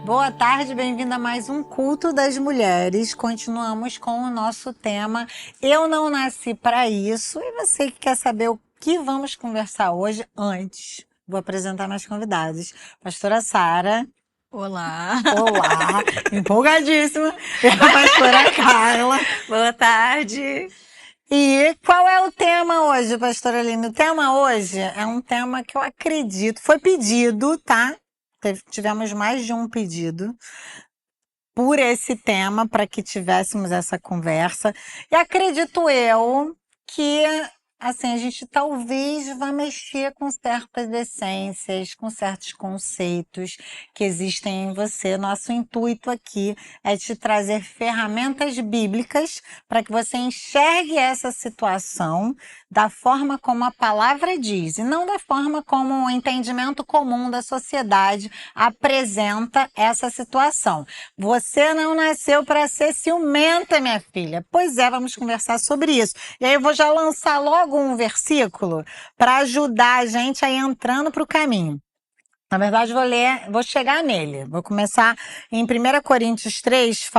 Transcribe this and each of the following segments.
Boa tarde, bem-vinda a mais um Culto das Mulheres. Continuamos com o nosso tema Eu Não Nasci para Isso. E você que quer saber o que vamos conversar hoje, antes, vou apresentar meus convidados. Pastora Sara. Olá. Olá, empolgadíssima. E a pastora Carla. Boa tarde. E qual é o tema hoje, pastora Aline? O tema hoje é um tema que eu acredito, foi pedido, tá? Tivemos mais de um pedido por esse tema para que tivéssemos essa conversa. E acredito eu que assim, a gente talvez vá mexer com certas essências, com certos conceitos que existem em você. Nosso intuito aqui é te trazer ferramentas bíblicas para que você enxergue essa situação da forma como a palavra diz, e não da forma como o entendimento comum da sociedade apresenta essa situação. Você não nasceu para ser ciumenta, minha filha. Pois é, vamos conversar sobre isso. E aí eu vou já lançar logo um versículo para ajudar a gente a ir entrando para o caminho. Na verdade, vou chegar nele. Vou começar em 1 Coríntios 3,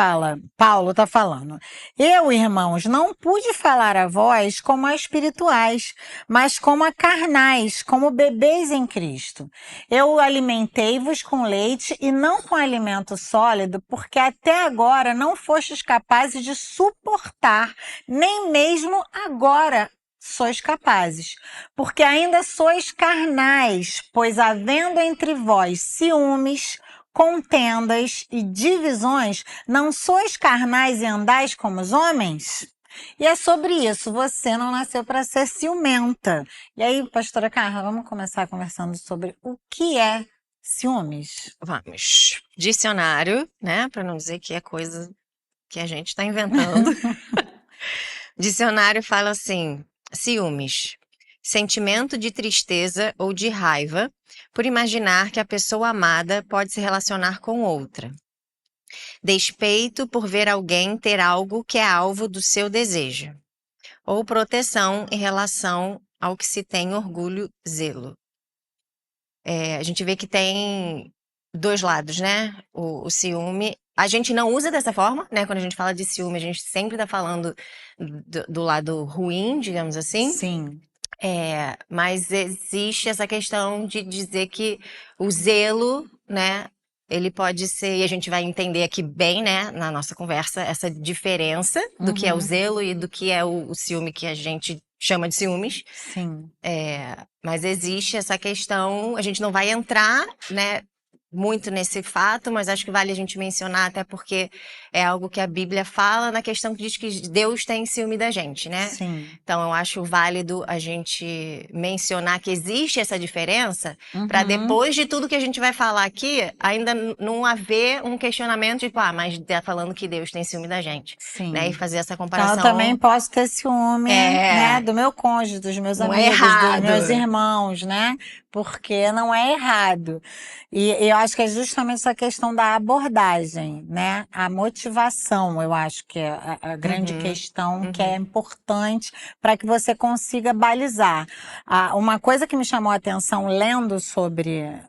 Paulo está falando. Eu, irmãos, não pude falar a vós como a espirituais, mas como a carnais, como bebês em Cristo. Eu alimentei-vos com leite e não com alimento sólido, porque até agora não fostes capazes de suportar, nem mesmo agora sois capazes, porque ainda sois carnais, pois havendo entre vós ciúmes, contendas e divisões, não sois carnais e andais como os homens? E é sobre isso, você não nasceu para ser ciumenta. E aí, pastora Carla, vamos começar conversando sobre o que é ciúmes? Vamos. Dicionário, né? Para não dizer que é coisa que a gente está inventando. Dicionário fala assim: ciúmes. Sentimento de tristeza ou de raiva por imaginar que a pessoa amada pode se relacionar com outra. Despeito por ver alguém ter algo que é alvo do seu desejo. Ou proteção em relação ao que se tem orgulho, zelo. A gente vê que tem dois lados, né? O ciúme. A gente não usa dessa forma, né? Quando a gente fala de ciúme, a gente sempre tá falando do lado ruim, digamos assim. Sim. Mas existe essa questão de dizer que o zelo, né? Ele pode ser, e a gente vai entender aqui bem, né, na nossa conversa, essa diferença do que é o zelo e do que é o ciúme que a gente chama de ciúmes. Sim. Mas existe essa questão, a gente não vai entrar, né, muito nesse fato, mas acho que vale a gente mencionar, até porque é algo que a Bíblia fala na questão que diz que Deus tem ciúme da gente, né? Sim. Então eu acho válido a gente mencionar que existe essa diferença, para depois de tudo que a gente vai falar aqui, ainda não haver um questionamento de, mas tá falando que Deus tem ciúme da gente. Sim. Né? E fazer essa Então comparação. eu também posso ter ciúme, né, do meu cônjuge, dos meus Não é amigos, dos errado. meus irmãos, né? Porque não é errado. E eu acho que é justamente essa questão da abordagem, né? A motivação, eu acho que é a grande questão que é importante para que você consiga balizar. Uma coisa que me chamou a atenção lendo sobre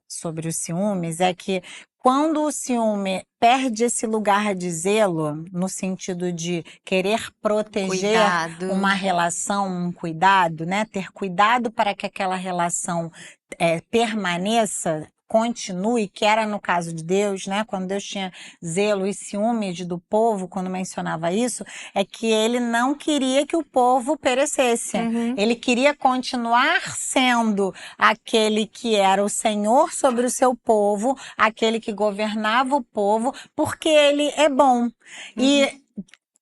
os ciúmes é que quando o ciúme perde esse lugar de zelo, no sentido de querer proteger uma relação, um cuidado, né? Ter cuidado para que aquela relação permaneça, continue, que era no caso de Deus, né? Quando Deus tinha zelo e ciúmes do povo, quando mencionava isso, é que ele não queria que o povo perecesse. Ele queria continuar sendo aquele que era o Senhor sobre o seu povo, aquele que governava o povo, porque ele é bom. E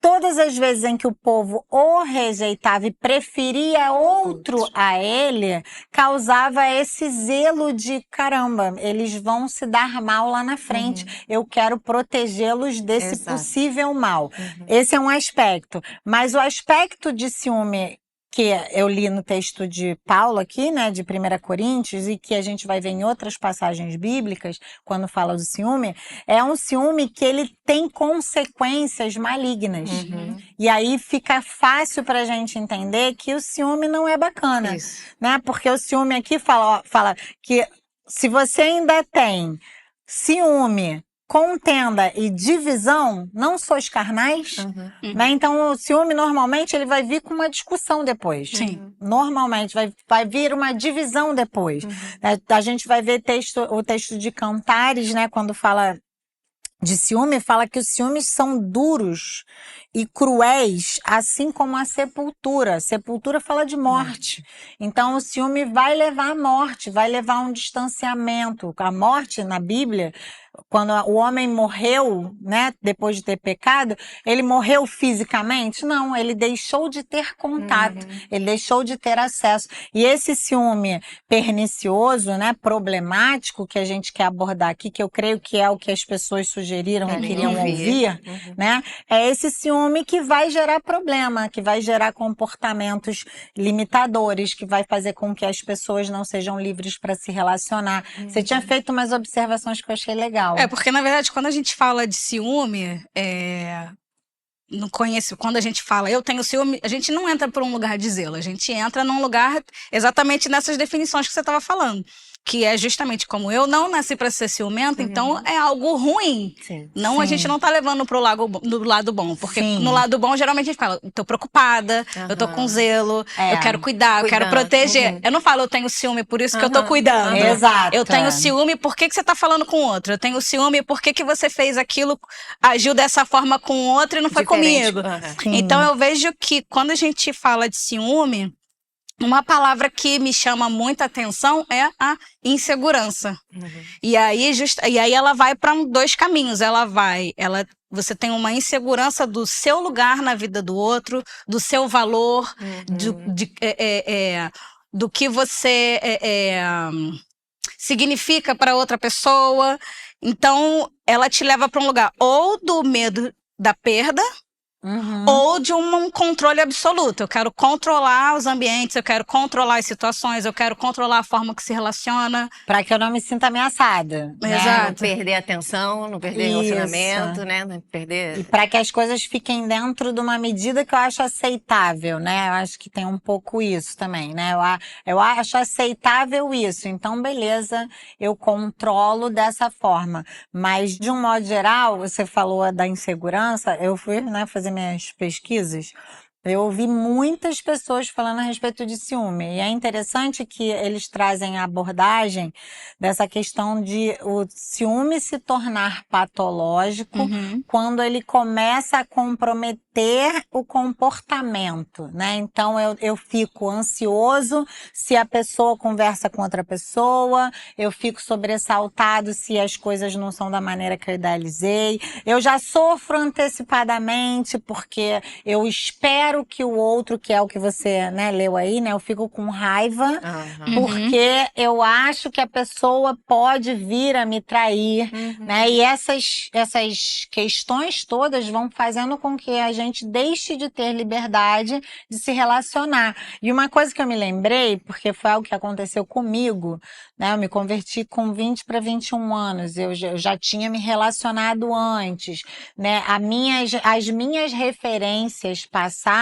todas as vezes em que o povo o rejeitava e preferia outro a ele, causava esse zelo de, caramba, eles vão se dar mal lá na frente. Eu quero protegê-los desse possível mal. Esse é um aspecto. Mas o aspecto de ciúme que eu li no texto de Paulo aqui, né, de 1 Coríntios, e que a gente vai ver em outras passagens bíblicas, quando fala do ciúme, é um ciúme que ele tem consequências malignas. E aí fica fácil pra gente entender que o ciúme não é bacana, né? Porque o ciúme aqui fala que se você ainda tem ciúme contenda e divisão, não sois carnais, né? Então o ciúme normalmente ele vai vir com uma discussão depois. Sim. Normalmente vai vir uma divisão depois. A gente vai ver o texto de Cantares, né? Quando fala de ciúme, fala que os ciúmes são duros e cruéis, assim como a sepultura. Sepultura fala de morte. Então, o ciúme vai levar à morte, vai levar a um distanciamento. A morte, na Bíblia, quando o homem morreu, né, depois de ter pecado, ele morreu fisicamente? Não, ele deixou de ter contato, ele deixou de ter acesso. E esse ciúme pernicioso, né, problemático, que a gente quer abordar aqui, que eu creio que é o que as pessoas sugeriram e queriam ouvir, né, é esse ciúme que vai gerar problema, que vai gerar comportamentos limitadores, que vai fazer com que as pessoas não sejam livres para se relacionar. Você tinha feito umas observações que eu achei legal. Porque na verdade quando a gente fala de ciúme, quando a gente fala eu tenho ciúme, a gente não entra por um lugar de zelo, a gente entra num lugar exatamente nessas definições que você estava falando. Que é justamente como eu não nasci para ser ciumenta, então é algo ruim. Sim. A gente não tá levando pro lado bom. Porque no lado bom, geralmente a gente fala, tô preocupada, eu tô com zelo, eu quero cuidar, eu quero proteger. Eu não falo, eu tenho ciúme, por isso que eu tô cuidando. Exato. Eu tenho ciúme, por que você tá falando com o outro? Eu tenho ciúme, por que você fez aquilo, agiu dessa forma com o outro e não foi comigo? Então eu vejo que quando a gente fala de ciúme, uma palavra que me chama muita atenção é a insegurança. E aí ela vai para dois caminhos. Você tem uma insegurança do seu lugar na vida do outro, do seu valor, do que você significa para outra pessoa. Então, ela te leva para um lugar ou do medo da perda, ou de um controle absoluto. Eu quero controlar os ambientes, eu quero controlar as situações, eu quero controlar a forma que se relaciona. Para que eu não me sinta ameaçada. Exato. Não perder a atenção, não perder relacionamento, né? Não perder... E para que as coisas fiquem dentro de uma medida que eu acho aceitável, né? Eu acho que tem um pouco isso também, né? Eu acho aceitável isso. Então, beleza, eu controlo dessa forma. Mas, de um modo geral, você falou da insegurança, eu fui, né, fazer minhas pesquisas, eu ouvi muitas pessoas falando a respeito de ciúme. E é interessante que eles trazem a abordagem dessa questão de o ciúme se tornar patológico quando ele começa a comprometer o comportamento, né? Então eu fico ansioso se a pessoa conversa com outra pessoa, eu fico sobressaltado se as coisas não são da maneira que eu idealizei, eu já sofro antecipadamente porque eu espero que o outro, que é o que você, né, leu aí, né? Eu fico com raiva porque eu acho que a pessoa pode vir a me trair, né? E essas questões todas vão fazendo com que a gente deixe de ter liberdade de se relacionar. E uma coisa que eu me lembrei, porque foi algo que aconteceu comigo, né? Eu me converti com 20 para 21 anos, eu já tinha me relacionado antes, né? As minhas referências passadas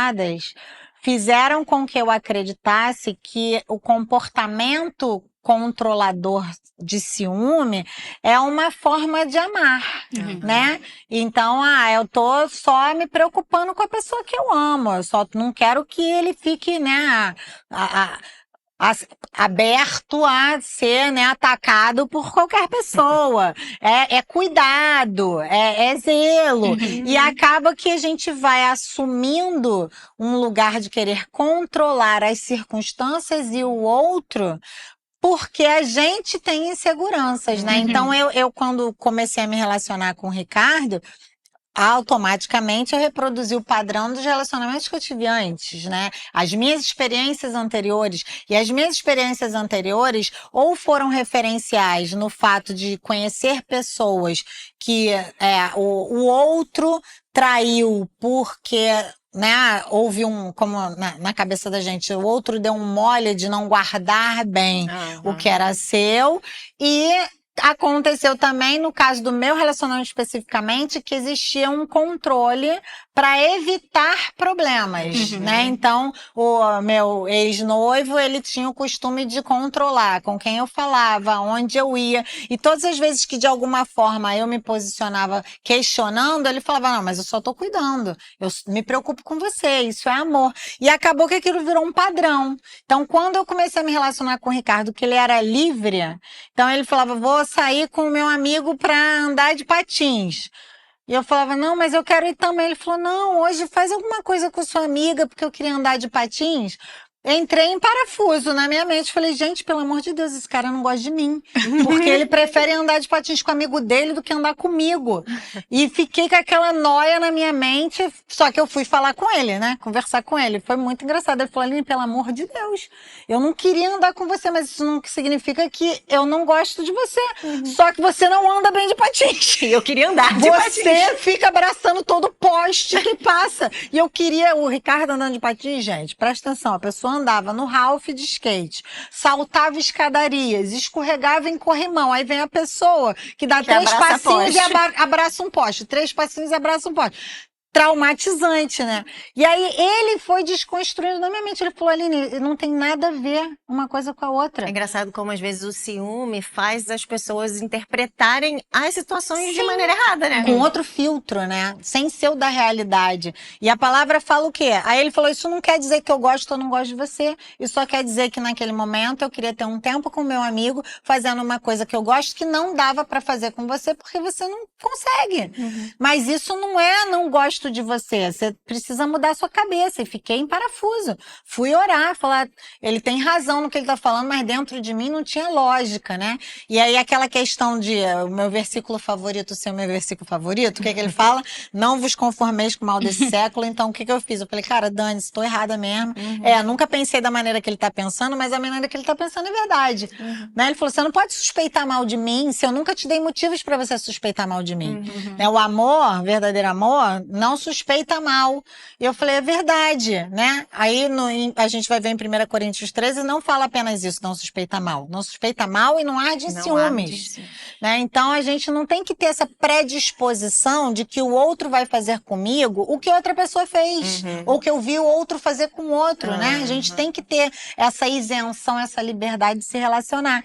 fizeram com que eu acreditasse que o comportamento controlador de ciúme é uma forma de amar, né? Então, eu tô só me preocupando com a pessoa que eu amo, eu só não quero que ele fique, né, aberto a ser, né, atacado por qualquer pessoa. É cuidado, é zelo. E acaba que a gente vai assumindo um lugar de querer controlar as circunstâncias e o outro porque a gente tem inseguranças, né? Então, eu quando comecei a me relacionar com o Ricardo, automaticamente eu reproduzi o padrão dos relacionamentos que eu tive antes, né? As minhas experiências anteriores. E as minhas experiências anteriores ou foram referenciais no fato de conhecer pessoas que o outro traiu porque, né, houve como na cabeça da gente, o outro deu um mole de não guardar bem o que era seu, e aconteceu também, no caso do meu relacionamento especificamente, que existia um controle para evitar problemas, né? Então, o meu ex-noivo, ele tinha o costume de controlar com quem eu falava, onde eu ia. E todas as vezes que, de alguma forma, eu me posicionava questionando, ele falava, não, mas eu só tô cuidando. Eu me preocupo com você, isso é amor. E acabou que aquilo virou um padrão. Então, quando eu comecei a me relacionar com o Ricardo, que ele era livre, então ele falava, vou sair com o meu amigo para andar de patins. E eu falava, não, mas eu quero ir também. Ele falou, não, hoje faz alguma coisa com sua amiga, porque eu queria andar de patins. Entrei em parafuso na minha mente. Falei, gente, pelo amor de Deus, esse cara não gosta de mim. Porque ele prefere andar de patins com o amigo dele do que andar comigo. E fiquei com aquela noia na minha mente. Só que eu fui falar com ele, né? Conversar com ele. Foi muito engraçado. Ele falou, Aline, pelo amor de Deus, eu não queria andar com você, mas isso não significa que eu não gosto de você. Só que você não anda bem de patins. Eu queria andar de patins. Você fica abraçando todo poste que passa. E eu queria o Ricardo andando de patins, gente. Presta atenção, a pessoa andava no Ralph de skate, saltava escadarias, escorregava em corrimão. Aí vem a pessoa que dá 3 passinhos e abraça um poste. 3 passinhos e abraça um poste. Traumatizante, né? E aí ele foi desconstruindo na minha mente. Ele falou, Aline, não tem nada a ver uma coisa com a outra. É engraçado como às vezes o ciúme faz as pessoas interpretarem as situações de maneira errada, né? Com outro filtro, né? Sem ser o da realidade. E a palavra fala o quê? Aí ele falou, isso não quer dizer que eu gosto ou não gosto de você. Isso só quer dizer que naquele momento eu queria ter um tempo com o meu amigo fazendo uma coisa que eu gosto que não dava pra fazer com você porque você não consegue. Mas isso não gosto de você. Você precisa mudar a sua cabeça. E fiquei em parafuso. Fui orar, falar, ele tem razão no que ele tá falando, mas dentro de mim não tinha lógica, né? E aí aquela questão de o meu versículo favorito ser o meu versículo favorito, o que ele fala? Não vos conformeis com o mal desse século. Então o que eu fiz? Eu falei, cara, Dani, estou errada mesmo. Nunca pensei da maneira que ele tá pensando, mas a maneira que ele tá pensando é verdade. Né? Ele falou, você não pode suspeitar mal de mim se eu nunca te dei motivos para você suspeitar mal de mim. Né? O amor, verdadeiro amor, não suspeita mal. E eu falei, é verdade, né? Aí a gente vai ver em 1 Coríntios 13, não fala apenas isso, não suspeita mal. Não suspeita mal e não arde em ciúmes. Né? Então a gente não tem que ter essa predisposição de que o outro vai fazer comigo o que outra pessoa fez. Ou que eu vi o outro fazer com o outro, né? A gente tem que ter essa isenção, essa liberdade de se relacionar.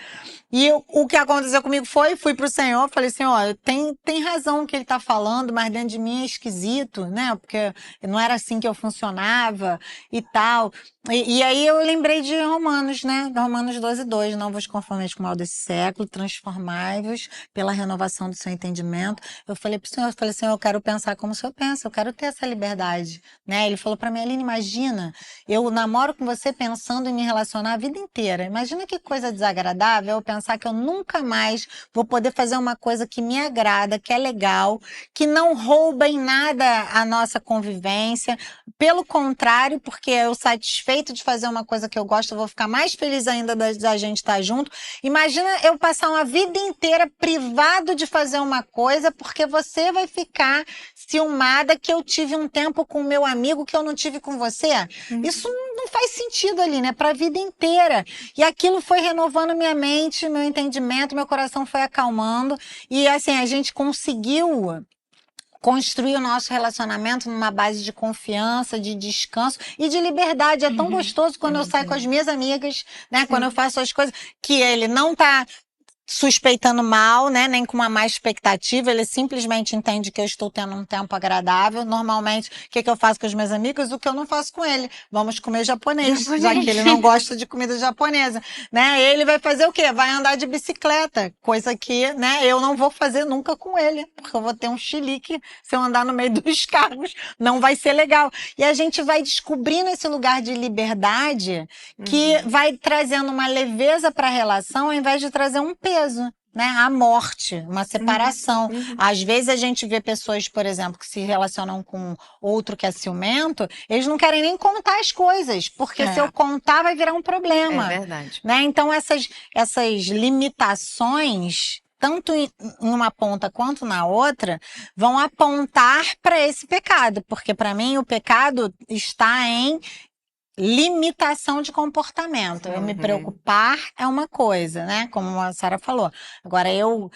E o que aconteceu comigo fui pro Senhor, falei, Senhor, tem razão o que ele tá falando, mas dentro de mim é esquisito, né? Porque não era assim que eu funcionava e tal. E aí eu lembrei de Romanos, né? Romanos 12:2, não vos conformeis com o mal desse século, transformai-vos pela renovação do seu entendimento. Eu falei pro Senhor, Senhor, eu quero pensar como o Senhor pensa, eu quero ter essa liberdade, né? Ele falou pra mim, Aline, imagina, eu namoro com você pensando em me relacionar a vida inteira. Imagina que coisa desagradável eu pensar que eu nunca mais vou poder fazer uma coisa que me agrada, que é legal, que não rouba em nada a nossa convivência. Pelo contrário, porque eu satisfeito de fazer uma coisa que eu gosto, eu vou ficar mais feliz ainda da gente estar junto. Imagina eu passar uma vida inteira privado de fazer uma coisa, porque você vai ficar ciumada que eu tive um tempo com o meu amigo que eu não tive com você. Isso não faz sentido ali, né? Para a vida inteira. E aquilo foi renovando minha mente, meu entendimento, meu coração foi acalmando. E assim, a gente conseguiu construir o nosso relacionamento numa base de confiança, de descanso e de liberdade. É tão gostoso quando eu saio com as minhas amigas, né? Quando eu faço as coisas que ele não tá suspeitando mal, né? Nem com uma má expectativa, ele simplesmente entende que eu estou tendo um tempo agradável. Normalmente, o que eu faço com os meus amigos? O que eu não faço com ele. Vamos comer japonês, já que ele não gosta de comida japonesa, né? Ele vai fazer o quê? Vai andar de bicicleta, coisa que, né, eu não vou fazer nunca com ele, porque eu vou ter um chilique se eu andar no meio dos carros, não vai ser legal. E a gente vai descobrindo esse lugar de liberdade que vai trazendo uma leveza para a relação, ao invés de trazer um peso. Né? A morte, uma separação. Às vezes a gente vê pessoas, por exemplo, que se relacionam com outro que é ciumento, eles não querem nem contar as coisas, porque se eu contar vai virar um problema. É verdade. Né? Então essas limitações, tanto em uma ponta quanto na outra, vão apontar para esse pecado, porque para mim o pecado está em limitação de comportamento. Eu me preocupar é uma coisa, né? Como a Sara falou. Agora, eu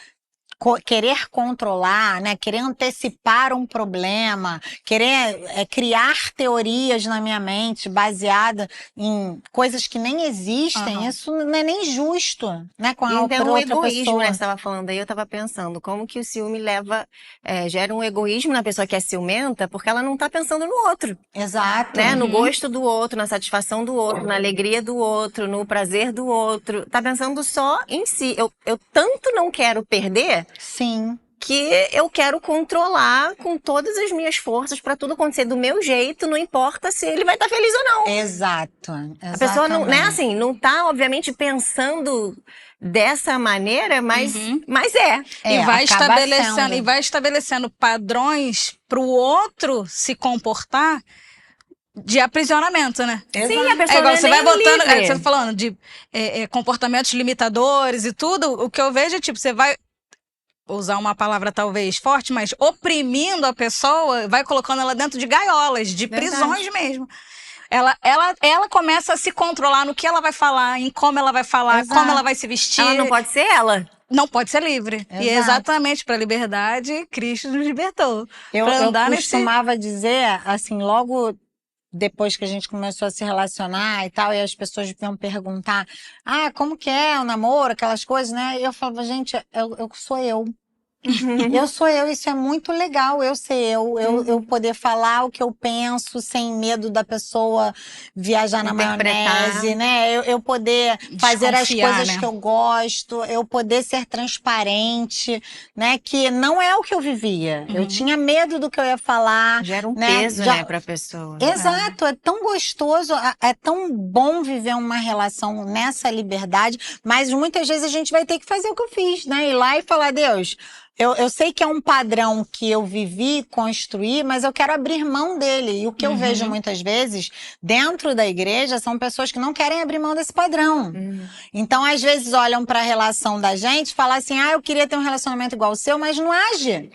querer controlar, né? Querer antecipar um problema, querer criar teorias na minha mente baseada em coisas que nem existem, isso não é nem justo, né? Com a então, o outra egoísmo, pessoa. né? Você estava falando aí, eu estava pensando, como que o ciúme gera um egoísmo na pessoa que é ciumenta, porque ela não está pensando no outro. Exato. Né? No gosto do outro, na satisfação do outro, na alegria do outro, no prazer do outro. Tá pensando só em si. Eu tanto não quero perder. Sim. Que eu quero controlar com todas as minhas forças para tudo acontecer do meu jeito, não importa se ele vai estar feliz ou não. Exato. A pessoa não, né, assim, não tá, obviamente, pensando dessa maneira, mas é. E vai estabelecendo padrões para o outro se comportar de aprisionamento, né? Sim, a pessoa igual, não você é vai nem botando, livre. você tá falando de comportamentos limitadores e tudo, o que eu vejo é tipo, você vai usar uma palavra talvez forte, mas oprimindo a pessoa, vai colocando ela dentro de gaiolas, de prisões mesmo. Ela começa a se controlar no que ela vai falar, em como ela vai falar, como ela vai se vestir. Ela não pode ser ela. Não pode ser livre. Exato. E exatamente para a liberdade, Cristo nos libertou. Eu costumava dizer, assim, logo depois que a gente começou a se relacionar e tal, e as pessoas vinham perguntar, como que é o namoro, aquelas coisas, né? E eu falava, gente, eu sou eu. Eu sou eu, isso é muito legal, eu ser eu poder falar o que eu penso sem medo da pessoa viajar na maionese, né? Eu poder fazer as coisas, né, que eu gosto, eu poder ser transparente, né? Que não é o que eu vivia. Eu tinha medo do que eu ia falar. Gera um peso, né, pra pessoa. Exato, é tão gostoso, é tão bom viver uma relação nessa liberdade, mas muitas vezes a gente vai ter que fazer o que eu fiz, né? Ir lá e falar, Deus, eu sei que é um padrão que eu vivi, construí, mas eu quero abrir mão dele. E o que eu vejo muitas vezes dentro da igreja são pessoas que não querem abrir mão desse padrão. Então, às vezes, olham para a relação da gente e falam assim, eu queria ter um relacionamento igual o seu, mas não age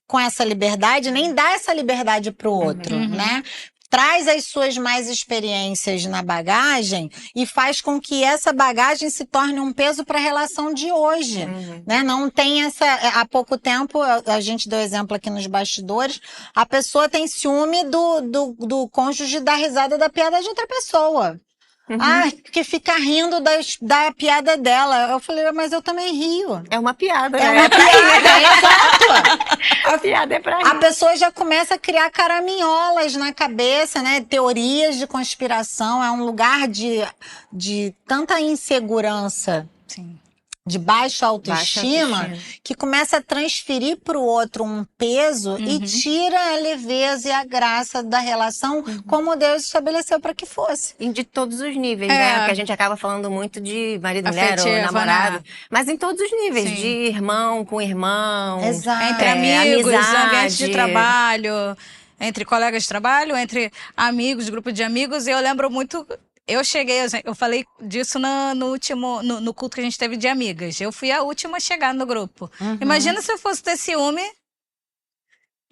com essa liberdade, nem dá essa liberdade pro outro, né? Traz as suas mais experiências na bagagem e faz com que essa bagagem se torne um peso para a relação de hoje, né? Não tem há pouco tempo, a gente deu exemplo aqui nos bastidores, a pessoa tem ciúme do cônjuge dar risada da piada de outra pessoa. Que fica rindo da piada dela. Eu falei, mas eu também rio. É uma piada, né? É uma piada, exato. A piada é pra rir. A pessoa já começa a criar caraminholas na cabeça, né? Teorias de conspiração. É um lugar de tanta insegurança. Sim. De baixa autoestima, que começa a transferir para o outro um peso e tira a leveza e a graça da relação como Deus estabeleceu para que fosse. E de todos os níveis, né? Porque a gente acaba falando muito de marido, mulher ou namorado, mas em todos os níveis, de irmão com irmão, entre amigos, ambiente de trabalho, entre colegas de trabalho, entre amigos, grupo de amigos. E eu lembro muito... Eu falei disso no culto que a gente teve de amigas. Eu fui a última a chegar no grupo. Imagina se eu fosse ter ciúme,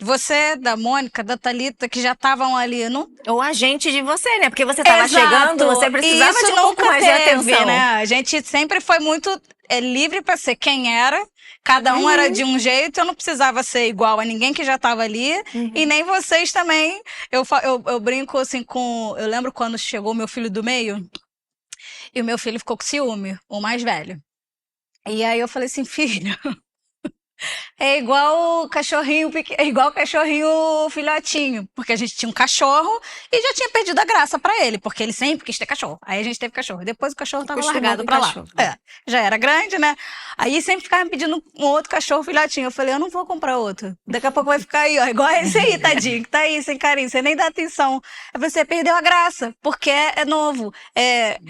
você, da Mônica, da Thalita, que já estavam ali. Ou a gente de você, né? Porque você estava chegando, você precisava de um pouco mais de atenção. Né? A gente sempre foi muito livre para ser quem era. Cada um era de um jeito, eu não precisava ser igual a ninguém que já estava ali, e nem vocês também. Eu brinco assim eu lembro quando chegou meu filho do meio, e o meu filho ficou com ciúme, o mais velho. E aí eu falei assim, filho, é igual cachorrinho filhotinho, porque a gente tinha um cachorro e já tinha perdido a graça pra ele, porque ele sempre quis ter cachorro. Aí a gente teve cachorro, depois o cachorro tava largado pra lá. Já era grande, né? Aí sempre ficava me pedindo um outro cachorro filhotinho. Eu falei, eu não vou comprar outro. Daqui a pouco vai ficar aí, ó, igual esse aí, tadinho, que tá aí sem carinho, você nem dá atenção. Aí você perdeu a graça, porque é novo.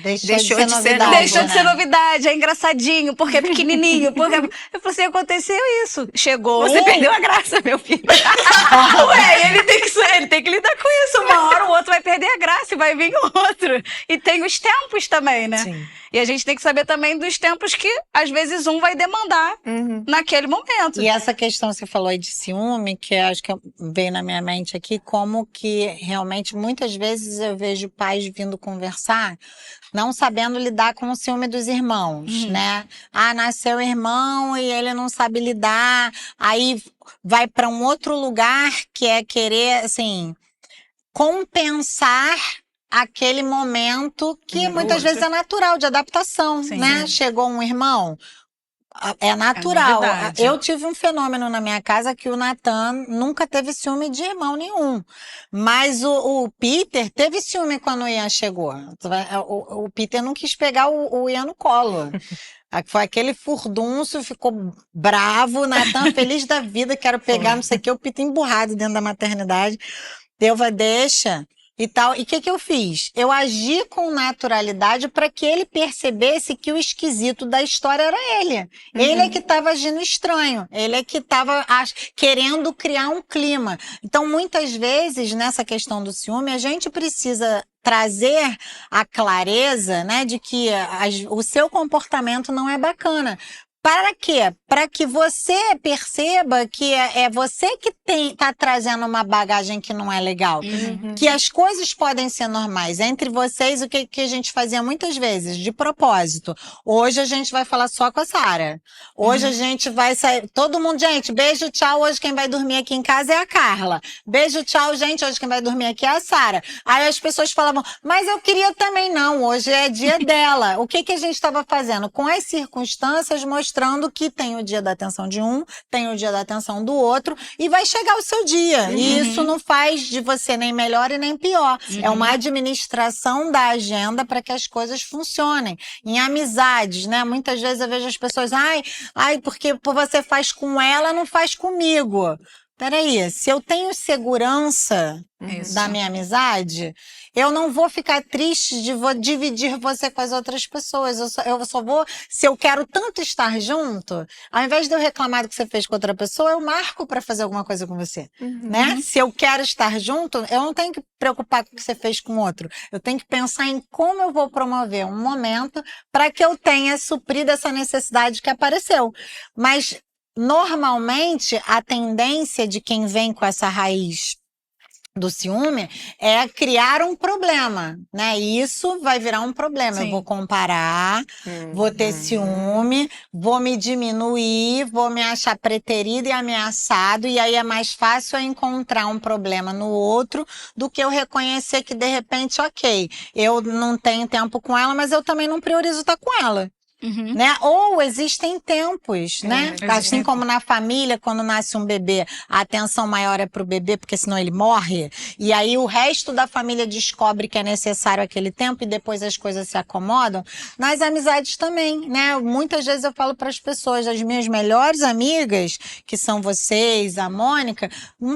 Deixou de ser novidade. Deixou de ser novidade, é engraçadinho, porque é pequenininho. Porque... Eu falei assim, aconteceu isso. Chegou Você perdeu a graça, meu filho. Ué, ele tem que lidar com isso. Uma hora o outro vai perder a graça e vai vir o outro. E tem os tempos também, né? Sim. E a gente tem que saber também dos tempos que, às vezes, um vai demandar naquele momento. E essa questão que você falou aí de ciúme, que acho que veio na minha mente aqui, como que realmente muitas vezes eu vejo pais vindo conversar, não sabendo lidar com o ciúme dos irmãos, né? Ah, nasceu irmão e ele não sabe lidar, aí vai para um outro lugar que é querer, assim, compensar aquele momento que muitas vezes é natural, de adaptação, né? Chegou um irmão, é natural. Eu tive um fenômeno na minha casa que o Natan nunca teve ciúme de irmão nenhum. Mas o Peter teve ciúme quando o Ian chegou. O Peter não quis pegar o Ian no colo. Foi aquele furdunço, ficou bravo. O Natan feliz da vida, quero pegar, não sei o que. O Peter emburrado dentro da maternidade. Deuva, deixa. E tal. E o que eu fiz? Eu agi com naturalidade para que ele percebesse que o esquisito da história era ele. Ele é que estava agindo estranho. Ele é que estava querendo criar um clima. Então, muitas vezes, nessa questão do ciúme, a gente precisa trazer a clareza, né, de que o seu comportamento não é bacana. Para quê? Para que você perceba que é você que tá trazendo uma bagagem que não é legal. Que as coisas podem ser normais. Entre vocês, o que a gente fazia muitas vezes, de propósito. Hoje a gente vai falar só com a Sara. Hoje a gente vai sair... Todo mundo, gente, beijo, tchau. Hoje quem vai dormir aqui em casa é a Carla. Beijo, tchau, gente. Hoje quem vai dormir aqui é a Sara. Aí as pessoas falavam, mas eu queria também não. Hoje é dia dela. O que a gente estava fazendo? Com as circunstâncias, mostrando que tem o dia da atenção de um, tem o dia da atenção do outro, e vai chegar o seu dia. E isso não faz de você nem melhor e nem pior. É uma administração da agenda para que as coisas funcionem. Em amizades, né? Muitas vezes eu vejo as pessoas, porque você faz com ela, não faz comigo. Peraí, se eu tenho segurança da minha amizade, eu não vou ficar triste de dividir você com as outras pessoas. Eu só vou, se eu quero tanto estar junto, ao invés de eu reclamar do que você fez com outra pessoa, eu marco para fazer alguma coisa com você, né? Se eu quero estar junto, eu não tenho que preocupar com o que você fez com outro. Eu tenho que pensar em como eu vou promover um momento para que eu tenha suprido essa necessidade que apareceu. Mas normalmente, a tendência de quem vem com essa raiz do ciúme é criar um problema, né? E isso vai virar um problema. Eu vou comparar, vou ter ciúme, vou me diminuir, vou me achar preterido e ameaçado, e aí é mais fácil eu encontrar um problema no outro do que eu reconhecer que, de repente, ok, eu não tenho tempo com ela, mas eu também não priorizo estar com ela. Né? Ou existem tempos, né? Assim como na família, quando nasce um bebê, a atenção maior é pro bebê, porque senão ele morre. E aí o resto da família descobre que é necessário aquele tempo e depois as coisas se acomodam. Nas amizades também, né? Muitas vezes eu falo para as pessoas, as minhas melhores amigas, que são vocês, a Mônica,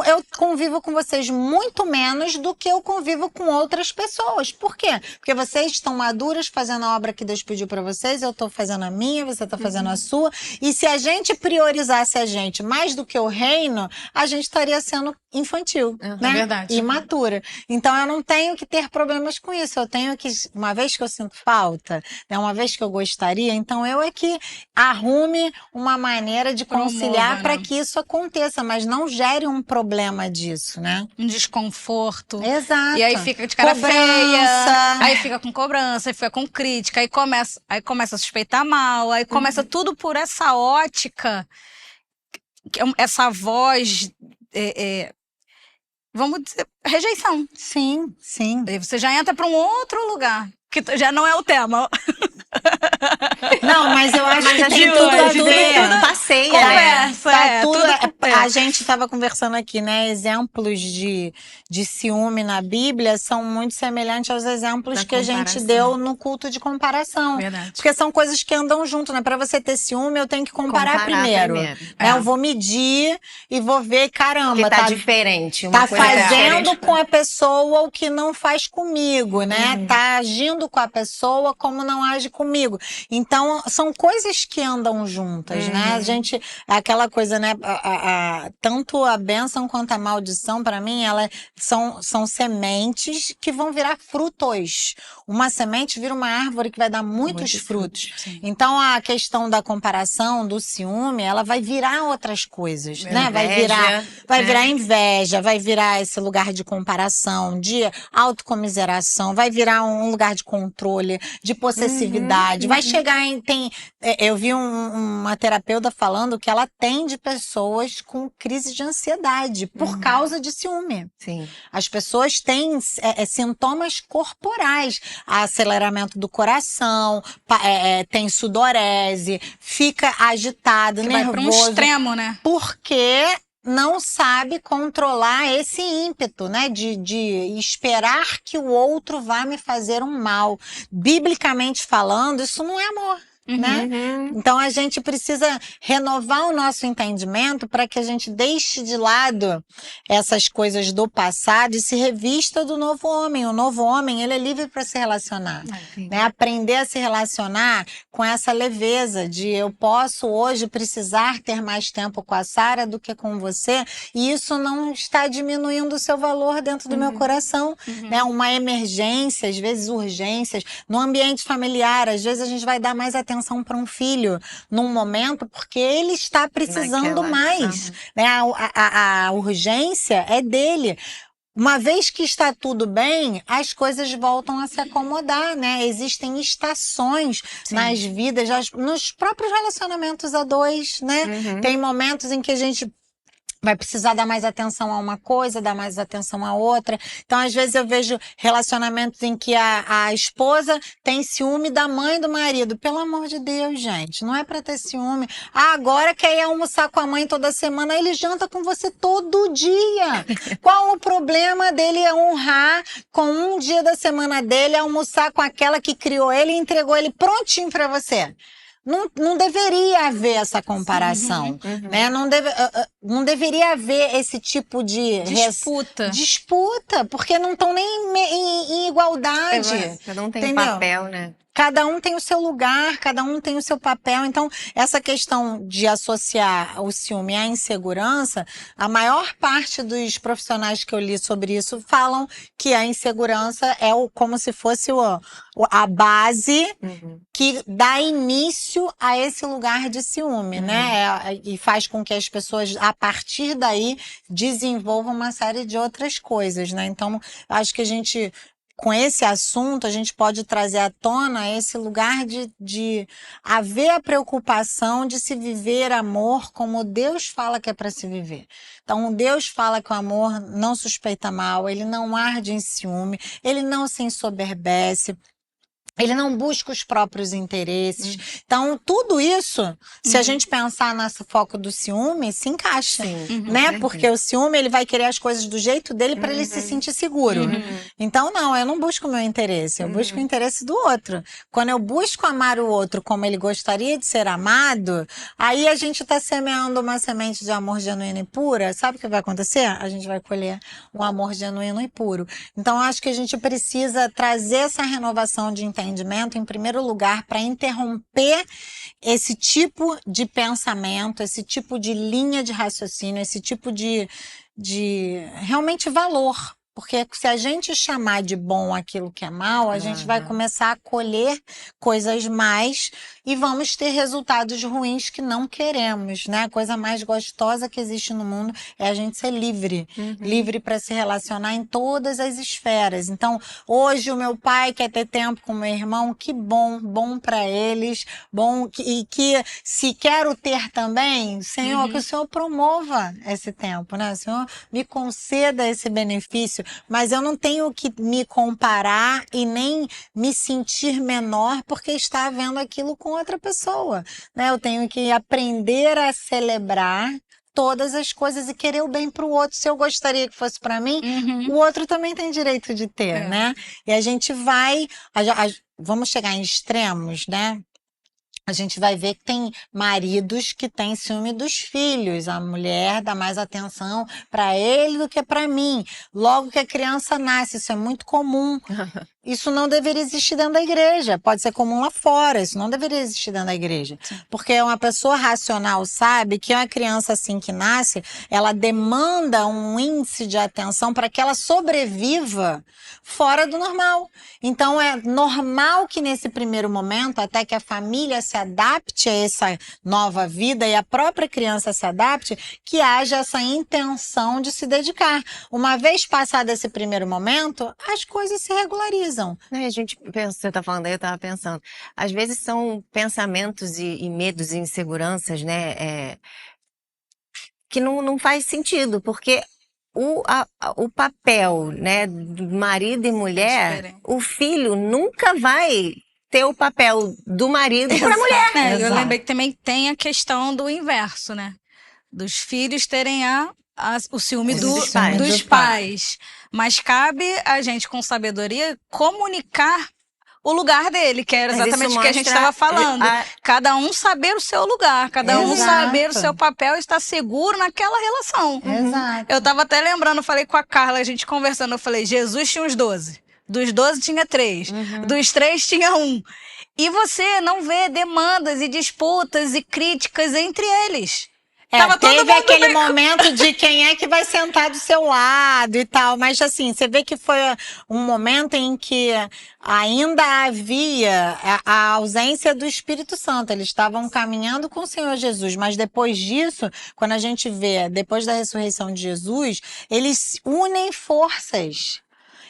eu convivo com vocês muito menos do que eu convivo com outras pessoas. Por quê? Porque vocês estão maduras fazendo a obra que Deus pediu para vocês, eu tô fazendo a minha, você tá fazendo a sua. E se a gente priorizasse a gente mais do que o reino, a gente estaria sendo infantil, né? Verdade. Imatura. Então eu não tenho que ter problemas com isso. Eu tenho que, uma vez que eu sinto falta, né, uma vez que eu gostaria, então eu é que arrume uma maneira de conciliar para que isso aconteça, mas não gere um problema disso, né? Um desconforto. Exato. E aí fica de cara feia, aí fica com cobrança, aí fica com crítica, aí começa a suspeitar mal, aí começa tudo por essa ótica, essa voz, vamos dizer, rejeição. Sim, sim. Aí você já entra para um outro lugar, que já não é o tema. Não, mas eu acho que tem tudo a ver. Tudo passeia, Conversa, né? A gente estava conversando aqui, né? Exemplos de ciúme na Bíblia são muito semelhantes aos exemplos que a gente deu no culto de comparação. Verdade. Porque são coisas que andam junto, né? Para você ter ciúme, eu tenho que comparar primeiro. Eu vou medir e vou ver, caramba, que tá diferente. Tá fazendo com a pessoa o que não faz comigo, né? Tá agindo com a pessoa como não age comigo. Então, são coisas que andam juntas, né? A gente, aquela coisa, né? tanto a bênção quanto a maldição, para mim, elas são sementes que vão virar frutos. Uma semente vira uma árvore que vai dar muitos frutos. Então, a questão da comparação, do ciúme, ela vai virar outras coisas, né? Vai virar inveja, vai virar esse lugar de comparação, de autocomiseração, vai virar um lugar de controle, de possessividade. Vai chegar em... eu vi uma terapeuta falando que ela atende pessoas com crise de ansiedade por causa de ciúme. Sim. As pessoas têm sintomas corporais, aceleramento do coração, tem sudorese, fica agitado, nervoso. Vai para um extremo, né? Porque não sabe controlar esse ímpeto, né? De esperar que o outro vá me fazer um mal. Biblicamente falando, isso não é amor. Né? Então a gente precisa renovar o nosso entendimento para que a gente deixe de lado essas coisas do passado e se revista do novo homem. O novo homem, ele é livre para se relacionar, né? Aprender a se relacionar com essa leveza de eu posso hoje precisar ter mais tempo com a Sara do que com você, e isso não está diminuindo o seu valor dentro do meu coração, né? Uma emergência, às vezes urgências, no ambiente familiar, às vezes a gente vai dar mais atenção para um filho num momento porque ele está precisando mais, né? A urgência é dele. Uma vez que está tudo bem, as coisas voltam a se acomodar, né? Existem estações nas vidas, nos próprios relacionamentos a dois, né? Tem momentos em que a gente vai precisar dar mais atenção a uma coisa, dar mais atenção a outra. Então, às vezes, eu vejo relacionamentos em que a esposa tem ciúme da mãe do marido. Pelo amor de Deus, gente, não é pra ter ciúme. Agora quer ir almoçar com a mãe toda semana, ele janta com você todo dia. Qual o problema dele honrar com um dia da semana dele, almoçar com aquela que criou ele e entregou ele prontinho pra você? Não deveria haver essa comparação, né? Não deveria haver esse tipo de disputa, porque não estão nem em igualdade. Cada um tem um papel, né? Cada um tem o seu lugar, cada um tem o seu papel. Então, essa questão de associar o ciúme à insegurança, a maior parte dos profissionais que eu li sobre isso falam que a insegurança é como se fosse a base que dá início a esse lugar de ciúme, né? E faz com que as pessoas, a partir daí, desenvolvam uma série de outras coisas, né? Então, acho que com esse assunto, a gente pode trazer à tona esse lugar de haver a preocupação de se viver amor como Deus fala que é para se viver. Então, Deus fala que o amor não suspeita mal, ele não arde em ciúme, ele não se ensoberbece, ele não busca os próprios interesses. Então, tudo isso, se a gente pensar nesse foco do ciúme, se encaixa, né? Porque o ciúme, ele vai querer as coisas do jeito dele para ele se sentir seguro. Então, não, eu não busco o meu interesse, eu busco o interesse do outro. Quando eu busco amar o outro como ele gostaria de ser amado, aí a gente está semeando uma semente de amor genuíno e pura. Sabe o que vai acontecer? A gente vai colher um amor genuíno e puro. Então, acho que a gente precisa trazer essa renovação de entendimento, em primeiro lugar, para interromper esse tipo de pensamento, esse tipo de linha de raciocínio, esse tipo de realmente valor. Porque se a gente chamar de bom aquilo que é mal, a gente vai começar a colher coisas mais e vamos ter resultados ruins que não queremos, né? A coisa mais gostosa que existe no mundo é a gente ser livre. Livre para se relacionar em todas as esferas. Então, hoje o meu pai quer ter tempo com o meu irmão, que bom para eles, e que se quero ter também, Senhor, que o Senhor promova esse tempo, né? O Senhor me conceda esse benefício. Mas eu não tenho que me comparar e nem me sentir menor porque está vendo aquilo com outra pessoa, né? Eu tenho que aprender a celebrar todas as coisas e querer o bem para o outro. Se eu gostaria que fosse para mim, o outro também tem direito de ter, né? E a gente vamos chegar em extremos, né? A gente vai ver que tem maridos que têm ciúme dos filhos. A mulher dá mais atenção para ele do que para mim. Logo que a criança nasce, isso é muito comum. isso não deveria existir dentro da igreja. Pode ser comum lá fora, isso não deveria existir dentro da igreja. Sim. Porque uma pessoa racional sabe que uma criança assim que nasce, ela demanda um índice de atenção para que ela sobreviva fora do normal. Então é normal que nesse primeiro momento, até que a família se adapte a essa nova vida e a própria criança se adapte, que haja essa intenção de se dedicar. Uma vez passado esse primeiro momento, as coisas se regularizam. A gente pensa, você tá falando aí, eu tava pensando. Às vezes são pensamentos e medos e inseguranças, né? Que não faz sentido, porque o papel, né, do marido e mulher, diferente. o filho nunca vai ter o papel do marido para a mulher. Eu Exato. lembrei que também tem a questão do inverso, né? Dos filhos terem o ciúme Dos pais. dos pais. Mas cabe a gente, com sabedoria, comunicar o lugar dele, que era Mas exatamente isso o que a gente mostra estava falando. Cada um saber o seu lugar, cada um Exato. saber o seu papel e estar seguro naquela relação. Exato. Eu tava até lembrando, eu falei com a Carla, a gente conversando, eu falei, Jesus tinha os 12. Dos 12 tinha 3. Dos 3 tinha 1. E você não vê demandas e disputas e críticas entre eles. Tava todo teve mundo aquele bem- momento de quem é que vai sentar do seu lado e tal, mas assim, você vê que foi um momento em que ainda havia a ausência do Espírito Santo, eles estavam caminhando com o Senhor Jesus, mas depois disso, quando a gente vê, depois da ressurreição de Jesus, eles unem forças.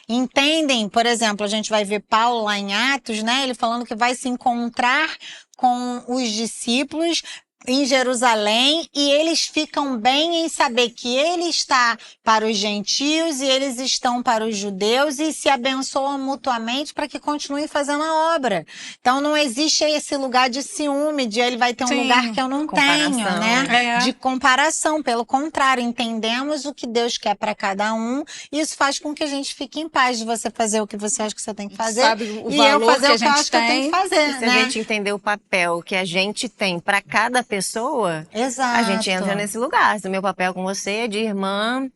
Entendem? Por exemplo, a gente vai ver Paulo lá em Atos, né? Ele falando que vai se encontrar com os discípulos em Jerusalém e eles ficam bem em saber que ele está para os gentios e eles estão para os judeus e se abençoam mutuamente para que continuem fazendo a obra. Então não existe esse lugar de ciúme, de ele vai ter um Sim, lugar que eu não tenho, comparação. né? De comparação, pelo contrário, entendemos o que Deus quer para cada um e isso faz com que a gente fique em paz de você fazer o que você acha que você tem que fazer Sabe o e eu valor fazer que a o que eu gente acho que eu tenho que tem. fazer, Se né? a gente entender o papel que a gente tem para cada pessoa, Exato. a gente entra nesse lugar. Se o meu papel com você é de irmã,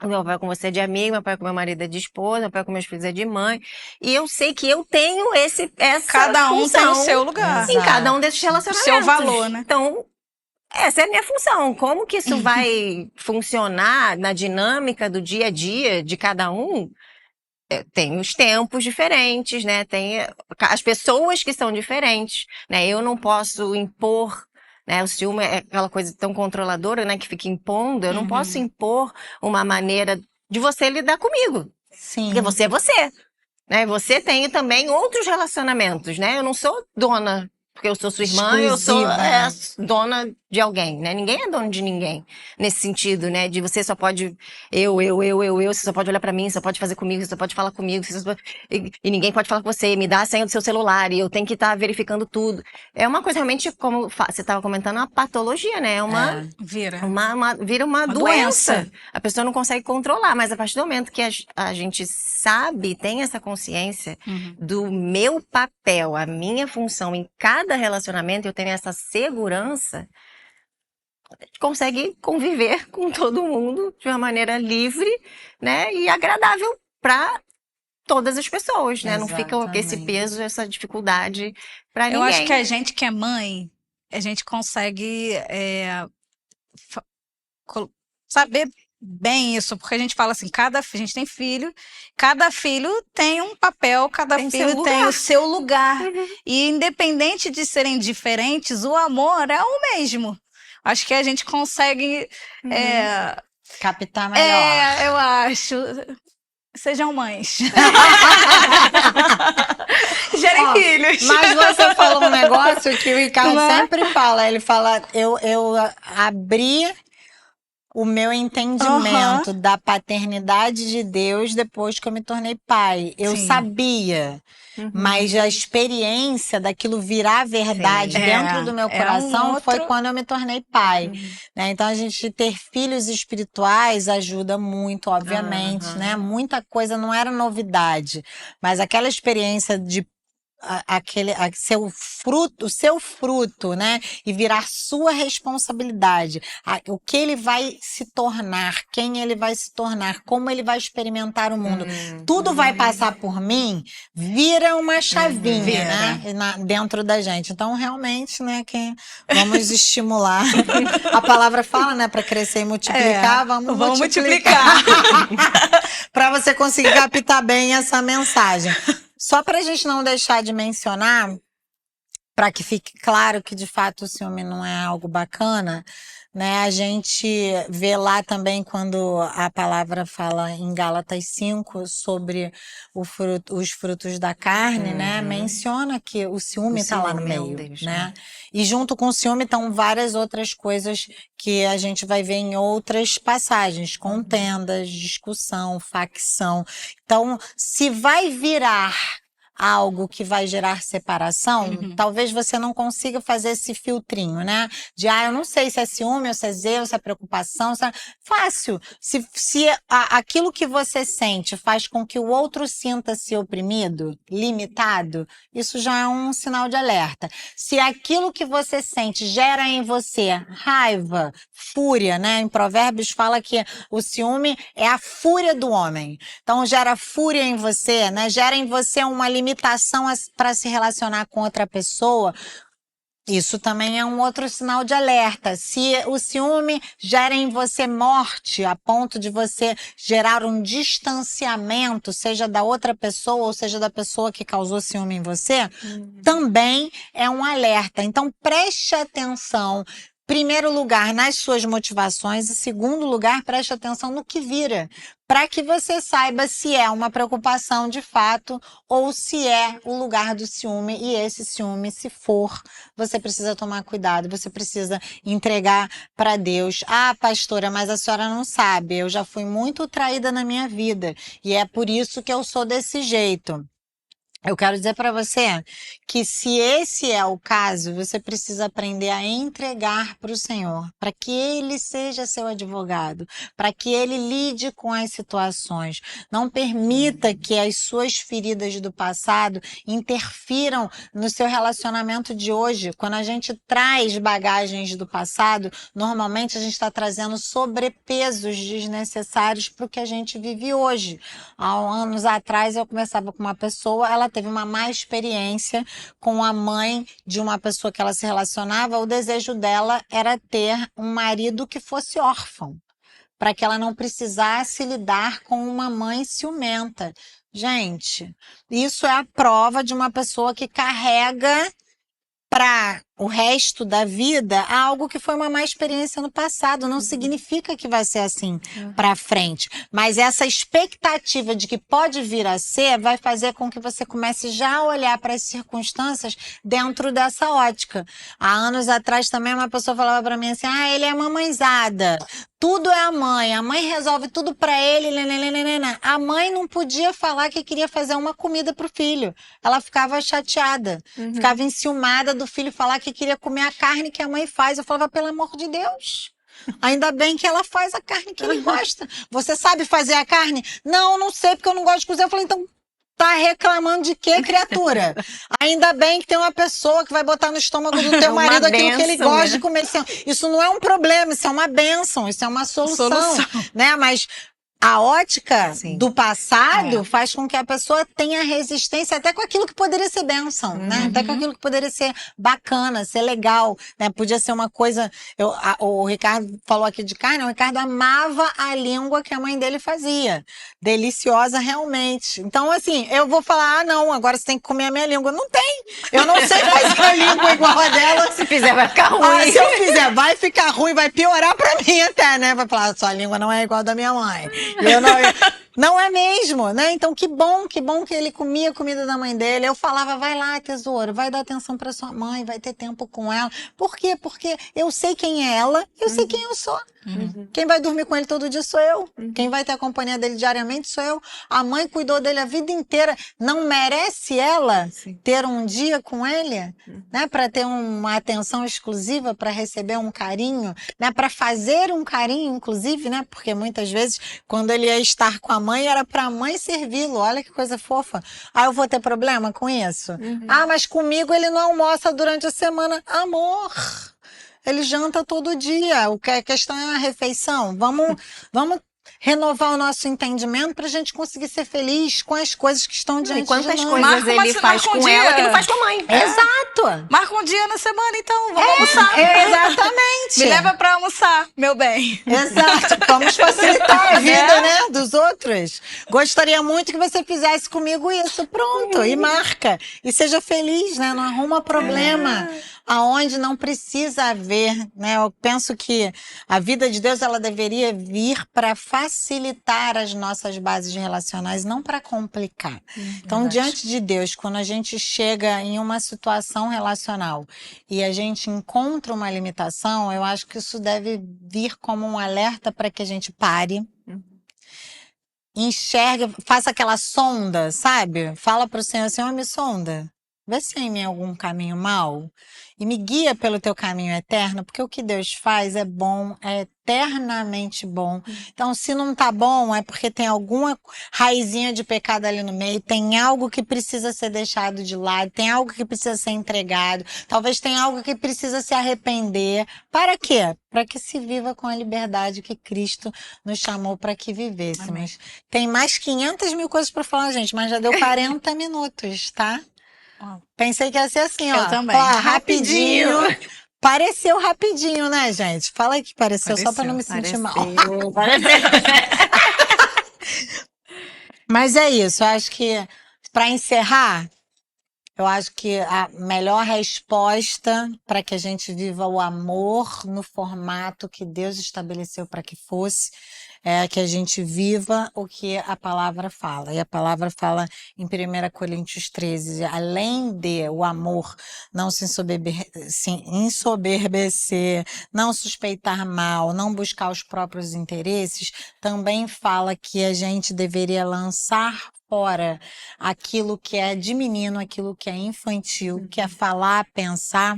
o meu papel com você é de amigo, meu papel com meu marido é de esposa, meu papel com meus filhos é de mãe. E eu sei que eu tenho essa Cada um tem o função seu lugar. em cada um desses relacionamentos. seu valor, né? Então, essa é a minha função. Como que isso vai funcionar na dinâmica do dia a dia de cada um? Tem os tempos diferentes, né? Tem as pessoas que são diferentes, né? Eu não posso impor, né? O ciúme é aquela coisa tão controladora, né? Que fica impondo. Eu não posso impor uma maneira de você lidar comigo. Sim. Porque você é você, né? Você tem também outros relacionamentos, né? Eu não sou dona, porque eu sou sua irmã, eu sou Exclusiva, né? dona de alguém, né? Ninguém é dono de ninguém. Nesse sentido, né? De você só pode você só pode olhar pra mim, você só pode fazer comigo, você só pode falar comigo, e ninguém pode falar com você, me dá a senha do seu celular, e eu tenho que estar verificando tudo. É uma coisa realmente, como você estava comentando, uma patologia, né? Vira. Vira uma doença. A pessoa não consegue controlar, mas a partir do momento que a gente sabe, tem essa consciência do meu papel, a minha função em cada relacionamento, eu tenho essa segurança, a gente consegue conviver com todo mundo de uma maneira livre, né? E agradável para todas as pessoas, né? Não fica esse Exatamente. peso, essa dificuldade para ninguém. Eu acho que a gente que é mãe, a gente consegue saber bem isso, porque a gente fala assim, a gente tem filho, cada filho tem um papel, cada Tem filho seu tem lugar. o seu lugar. E independente de serem diferentes, o amor é o mesmo. Acho que a gente consegue Captar melhor. eu acho. Sejam mães. Gerem filhos. Mas você falou um negócio que o Ricardo Não é? sempre fala. Ele fala, eu abri o meu entendimento da paternidade de Deus depois que eu me tornei pai. Eu Sim. sabia, mas a experiência daquilo virar verdade Sim. dentro do meu É coração um outro- foi quando eu me tornei pai. Né? Então, a gente ter filhos espirituais ajuda muito, obviamente, né? Muita coisa não era novidade, mas aquela experiência de o seu fruto, né? E virar sua responsabilidade. O que ele vai se tornar, quem ele vai se tornar, como ele vai experimentar o mundo. Tudo vai passar por mim, vira uma chavinha, né? Dentro da gente. Então, realmente, né, vamos estimular. A palavra fala, né, para crescer e multiplicar, vamos multiplicar. Para você conseguir captar bem essa mensagem. Só para a gente não deixar de mencionar, para que fique claro que de fato o ciúme não é algo bacana, né? A gente vê lá também quando a palavra fala em Gálatas 5 sobre os frutos da carne, né? Menciona que o ciúme está lá no meio, Deus, né? E junto com o ciúme estão várias outras coisas que a gente vai ver em outras passagens, contendas, discussão, facção. Então, se vai virar algo que vai gerar separação, talvez você não consiga fazer esse filtrinho, né? De, eu não sei se é ciúme, ou se é zelo, se é preocupação, fácil. Se aquilo que você sente faz com que o outro sinta-se oprimido, limitado, isso já é um sinal de alerta. Se aquilo que você sente gera em você raiva, fúria, né? Em Provérbios fala que o ciúme é a fúria do homem. Então gera fúria em você, né? Gera em você uma limitação para se relacionar com outra pessoa. Isso também é um outro sinal de alerta. Se o ciúme gera em você morte, a ponto de você gerar um distanciamento, seja da outra pessoa ou seja da pessoa que causou ciúme em você, também é um alerta. Então preste atenção. Primeiro lugar, nas suas motivações e segundo lugar, preste atenção no que vira, para que você saiba se é uma preocupação de fato ou se é o lugar do ciúme, e esse ciúme, se for, você precisa tomar cuidado, você precisa entregar para Deus. Pastora, mas a senhora não sabe, eu já fui muito traída na minha vida e é por isso que eu sou desse jeito. Eu quero dizer para você que se esse é o caso, você precisa aprender a entregar para o Senhor, para que Ele seja seu advogado, para que Ele lide com as situações. Não permita que as suas feridas do passado interfiram no seu relacionamento de hoje. Quando a gente traz bagagens do passado, normalmente a gente está trazendo sobrepesos desnecessários para o que a gente vive hoje. Há anos atrás eu conversava com uma pessoa, ela teve uma má experiência com a mãe de uma pessoa que ela se relacionava. O desejo dela era ter um marido que fosse órfão, para que ela não precisasse lidar com uma mãe ciumenta. Gente, isso é a prova de uma pessoa que carrega para o resto da vida algo que foi uma má experiência no passado. Não significa que vai ser assim para frente, mas essa expectativa de que pode vir a ser vai fazer com que você comece já a olhar para as circunstâncias dentro dessa ótica. Há anos atrás também uma pessoa falava para mim assim, ele é mamãezada, tudo é a mãe resolve tudo para ele, a mãe não podia falar que queria fazer uma comida pro filho, ela ficava chateada, ficava enciumada do filho falar que queria comer a carne que a mãe faz. Eu falava, pelo amor de Deus, ainda bem que ela faz a carne que ele gosta. Você sabe fazer a carne? Não sei, porque eu não gosto de cozinhar. Eu falei, então tá reclamando de quê, criatura? Ainda bem que tem uma pessoa que vai botar no estômago do teu marido aquilo que ele gosta de comer. Isso não é um problema, isso é uma bênção, isso é uma solução. Né? Mas a ótica do passado faz com que a pessoa tenha resistência até com aquilo que poderia ser bênção, né? Até com aquilo que poderia ser bacana, ser legal, né? Podia ser uma coisa... o Ricardo falou aqui de carne, o Ricardo amava a língua que a mãe dele fazia. Deliciosa realmente. Então, assim, eu vou falar, não, agora você tem que comer a minha língua. Não tem! Eu não sei fazer a língua igual a dela. Se fizer, vai ficar ruim. Se eu fizer, vai ficar ruim, vai piorar pra mim até, né? Vai falar, sua língua não é igual a da minha mãe. Não é mesmo, né? Então que bom que ele comia a comida da mãe dele. Eu falava, vai lá, tesouro, vai dar atenção para sua mãe, vai ter tempo com ela. Por quê? Porque eu sei quem é ela, eu sei quem eu sou. Quem vai dormir com ele todo dia sou eu. Quem vai ter a companhia dele diariamente sou eu. A mãe cuidou dele a vida inteira. Não merece ela ter um dia com ele, né? Para ter uma atenção exclusiva, para receber um carinho, né? Para fazer um carinho, inclusive, né? Porque muitas vezes, quando ele ia estar com a mãe, era pra mãe servi-lo. Olha que coisa fofa. Ah, eu vou ter problema com isso? Ah, mas comigo ele não almoça durante a semana. Amor, ele janta todo dia. O que a questão é a refeição. Vamos renovar o nosso entendimento pra gente conseguir ser feliz com as coisas que estão diante de nós. Quantas coisas ele faz com ela que não faz com a mãe. Exato. Marca um dia na semana, então. Vamos almoçar. Exatamente. Me leva pra almoçar, meu bem. Exato. Vamos facilitar a vida, né, dos outros. Gostaria muito que você fizesse comigo isso. Pronto. E marca. E seja feliz, né? Não arruma problema. Aonde não precisa haver, né? Eu penso que a vida de Deus, ela deveria vir para facilitar as nossas bases relacionais, não para complicar. Então, diante de Deus, quando a gente chega em uma situação relacional e a gente encontra uma limitação, eu acho que isso deve vir como um alerta para que a gente pare, enxergue, faça aquela sonda, sabe? Fala para o Senhor, Senhor, me sonda. Vê se tem em mim algum caminho mau e me guia pelo teu caminho eterno, porque o que Deus faz é bom, é eternamente bom. Então, se não tá bom, é porque tem alguma raizinha de pecado ali no meio, tem algo que precisa ser deixado de lado, tem algo que precisa ser entregado, talvez tenha algo que precisa se arrepender. Para quê? Para que se viva com a liberdade que Cristo nos chamou para que vivêssemos. Amém. Tem mais 500 mil coisas para falar, gente, mas já deu 40 minutos, tá? Pensei que ia ser assim, ó. Eu também. Ó, rapidinho. Pareceu rapidinho, né, gente? Fala aí que pareceu só para não me sentir mal. Mas é isso, eu acho que, para encerrar, eu acho que a melhor resposta para que a gente viva o amor no formato que Deus estabeleceu para que fosse, é que a gente viva o que a palavra fala. E a palavra fala em 1 Coríntios 13, além de o amor não se ensoberbecer, não suspeitar mal, não buscar os próprios interesses, também fala que a gente deveria lançar fora aquilo que é de menino, aquilo que é infantil, que é falar, pensar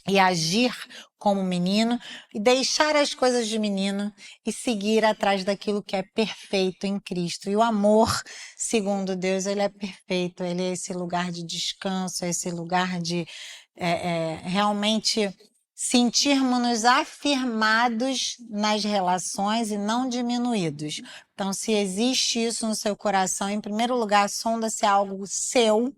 e agir como menino, e deixar as coisas de menino e seguir atrás daquilo que é perfeito em Cristo. E o amor, segundo Deus, ele é perfeito, ele é esse lugar de descanso, é esse lugar de realmente sentirmos-nos afirmados nas relações e não diminuídos. Então, se existe isso no seu coração, em primeiro lugar, sonda se é algo seu,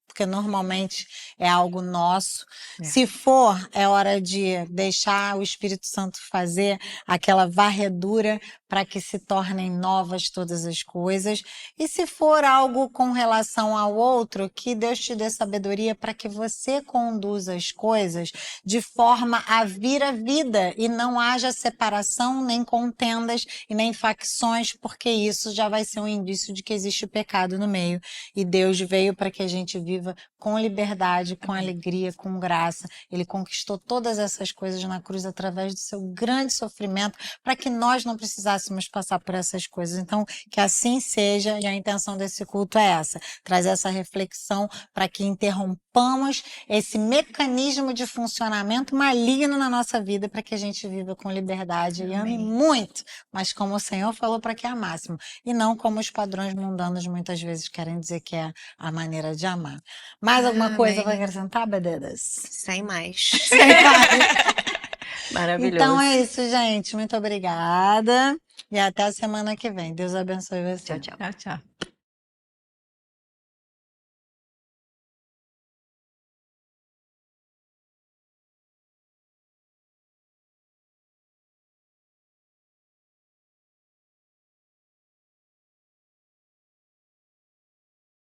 porque normalmente é algo nosso. Se for, é hora de deixar o Espírito Santo fazer aquela varredura para que se tornem novas todas as coisas. E se for algo com relação ao outro, que Deus te dê sabedoria para que você conduza as coisas de forma a vir a vida e não haja separação, nem contendas e nem facções, porque isso já vai ser um indício de que existe pecado no meio. E Deus veio para que a gente viva com liberdade, com alegria, com graça. Ele conquistou todas essas coisas na cruz através do seu grande sofrimento para que nós não precisássemos passar por essas coisas. Então, que assim seja, e a intenção desse culto é essa, trazer essa reflexão para que interrompamos esse mecanismo de funcionamento maligno na nossa vida para que a gente viva com liberdade e ame muito, mas como o Senhor falou, para que amássemos, e não como os padrões mundanos muitas vezes querem dizer que é a maneira de amar. Mais alguma coisa para acrescentar, Bededas? Sem mais. Sem mais. Maravilhoso. Então é isso, gente. Muito obrigada. E até a semana que vem. Deus abençoe você. Tchau, tchau. Tchau, tchau.